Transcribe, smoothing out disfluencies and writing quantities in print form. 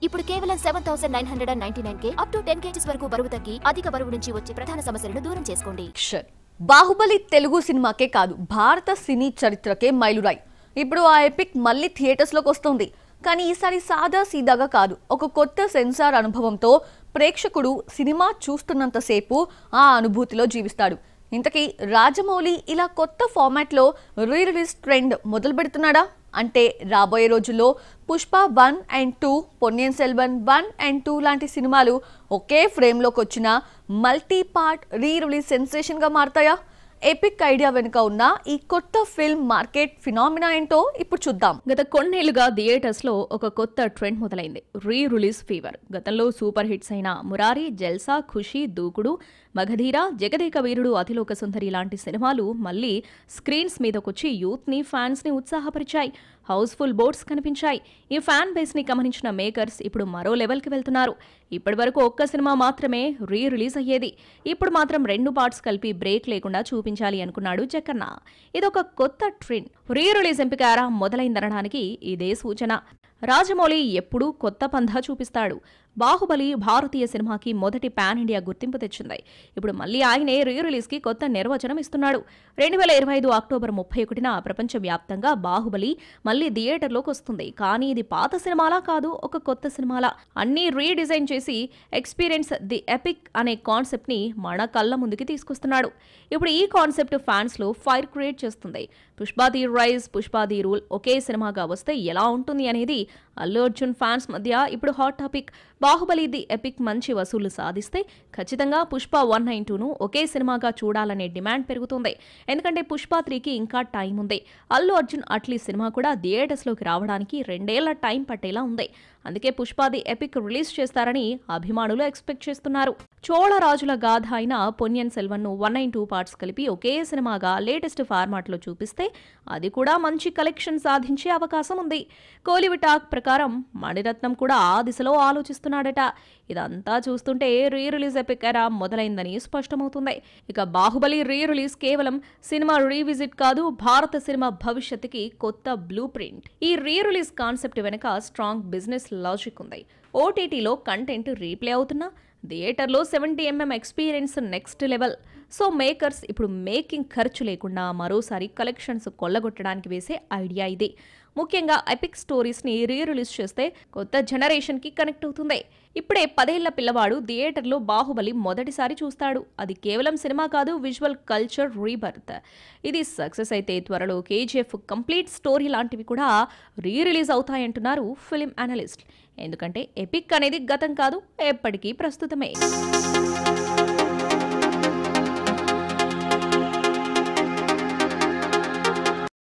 ఇప్పుడు కేవలం 7999K up to 10 kgs వరకు బరువు తగ్గి అధిక బరువు నుంచి వచ్చే ప్రధాన సమస్యలను దూరం చేసుకోండి. బాహుబలి తెలుగు సినిమాకే కాదు భారత సినీ చరిత్రకే మైలురాయి. ఇప్పుడు ఆ ఎపిక్ మళ్ళీ థియేటర్స్ లోకి వస్తుంది. కానీ ఈసారి సాదా సీదాగా కాదు, ఒక కొత్త సెన్సార్ అనుభవంతో ప్రేక్షకుడు సినిమా చూస్తున్నంతసేపు ఆ అనుభూతిలో జీవిస్తాడు. ఇంతకీ రాజమౌళి ఇలా కొత్త ఫార్మాట్లో రీ రిలీజ్ ట్రెండ్ మొదలు పెడుతున్నాడా అంటే రాబోయే రోజుల్లో పుష్ప 1 and 2, పొన్నియిన్ సెల్వన్ 1 and 2 లాంటి సినిమాలు ఒకే ఫ్రేమ్లోకి వచ్చిన మల్టీ పార్ట్ రీ రిలీజ్ సెన్సేషన్గా మారతాయా? ఎపిక్ ఐడియా వెనుక ఉన్న ఈ కొత్త ఫిల్మ్ మార్కెట్ ఫినామినా ఏంటో ఇప్పుడు చూద్దాం. గత కొన్నేళ్లుగా థియేటర్స్ లో ఒక కొత్త ట్రెండ్ మొదలైంది, రీ రిలీజ్ ఫీవర్. గతంలో సూపర్ హిట్స్ అయిన మురారి, జల్సా, ఖుషి, దూకుడు, మగధీర, జగదేక వీరుడు, అతిలోక సుందరి లాంటి సినిమాలు మళ్లీ స్క్రీన్స్ మీదకొచ్చి యూత్ ని, ఫ్యాన్స్ ని ఉత్సాహపరిచాయి. హౌస్ఫుల్ బోర్డ్స్ కనిపించాయి. ఈ ఫ్యాన్ బేస్ ని గమనించిన మేకర్స్ ఇప్పుడు మరో లెవెల్ కి వెళ్తున్నారు. ఇప్పటి వరకు ఒక్క సినిమా మాత్రమే రీ రిలీజ్ అయ్యేది, ఇప్పుడు మాత్రం 2 పార్ట్స్ కలిపి బ్రేక్ లేకుండా చూపించాలి అనుకున్నాడు జక్కన్న. ఇదొక కొత్త ట్రెండ్. రీ రిలీజ్ ఎంపిక మొదలైందనడానికి ఇదే సూచన. రాజమౌళి ఎప్పుడూ కొత్త పంధా చూపిస్తాడు. బాహుబలి భారతీయ సినిమాకి మొదటి పాన్ ఇండియా గుర్తింపు తెచ్చింది. ఇప్పుడు మళ్లీ ఆయనే రీ రిలీజ్ కి కొత్త నిర్వచనం ఇస్తున్నాడు. 2025 అక్టోబర్ 31న ప్రపంచవ్యాప్తంగా బాహుబలి మళ్లీ థియేటర్లోకి వస్తుంది. కానీ ఇది పాత సినిమాలా కాదు, ఒక కొత్త సినిమాలా. అన్నీ రీడిజైన్ చేసి ఎక్స్పీరియన్స్ ది ఎపిక్ అనే కాన్సెప్ట్ ని మన కళ్ళ ముందుకి తీసుకొస్తున్నాడు. ఇప్పుడు ఈ కాన్సెప్ట్ ఫ్యాన్స్ లో ఫైర్ క్రియేట్ చేస్తుంది. Pushpa the rise, Pushpa the rule ఒకే సినిమాగా వస్తే ఎలా ఉంటుంది అనేది అల్లు అర్జున్ ఫ్యాన్స్ మధ్య ఇప్పుడు hot topic. Baahubali the epic మంచి వసూళ్లు సాధిస్తే ఖచ్చితంగా పుష్ప 1 and 2ను ఒకే సినిమాగా చూడాలనే డిమాండ్ పెరుగుతుంది. ఎందుకంటే పుష్ప 3కి ఇంకా టైం ఉంది. అల్లు అర్జున్ అట్లీ సినిమా కూడా థియేటర్స్లోకి రావడానికి 2 ఏళ్ల టైం పట్టేలా ఉంది. అందుకే పుష్ప ది ఎపిక్ రిలీజ్ చేస్తారని అభిమానులు ఎక్స్పెక్ట్ చేస్తున్నారు. చోళరాజుల గాథ అయిన పొన్నియిన్ సెల్వన్ను 1 and 2 పార్ట్స్ కలిపి ఒకే సినిమాగా లేటెస్ట్ ఫార్మాట్లో చూపిస్తే అది కూడా మంచి కలెక్షన్ సాధించే అవకాశం ఉంది. కోలీవుడ్ టాక్ ప్రకారం మణిరత్నం కూడా ఆ దిశలో ఆలోచిస్తున్నాడట. ఇదంతా చూస్తుంటే రీ రిలీజ్ ఎపిక్ ఎరా మొదలైందని స్పష్టమవుతుంది. ఇక బాహుబలి రీ రిలీజ్ కేవలం సినిమా రీవిజిట్ కాదు, భారత సినిమా భవిష్యత్తుకి కొత్త బ్లూ ప్రింట్. ఈ రీ రిలీజ్ కాన్సెప్ట్ వెనుక స్ట్రాంగ్ బిజినెస్ లాజిక్ ఉంది. ఓటీటీలో కంటెంట్ రీప్లే అవుతున్నా థియేటర్లో 70mm experience next level. So makers ఇప్పుడు మేకింగ్ ఖర్చు లేకుండా మరోసారి కలెక్షన్స్ కొల్లగొట్టడానికి వేసే ఐడియా ఇది. ముఖ్యంగా ఎపిక్ స్టోరీస్ని రీ రిలీజ్ చేస్తే కొత్త జనరేషన్కి కనెక్ట్ అవుతుంది. ఇప్పుడే 10 ఏళ్ల పిల్లవాడు థియేటర్లో బాహుబలి మొదటిసారి చూస్తాడు. అది కేవలం సినిమా కాదు, విజువల్ కల్చర్ రీబర్త్. ఇది సక్సెస్ అయితే త్వరలో కేజీఎఫ్ కంప్లీట్ స్టోరీ లాంటివి కూడా రీ రిలీజ్ అవుతాయంటున్నారు ఫిలిం అనలిస్ట్. ఎందుకంటే ఎపిక్ అనేది గతం కాదు, ఎప్పటికీ ప్రస్తుతమే.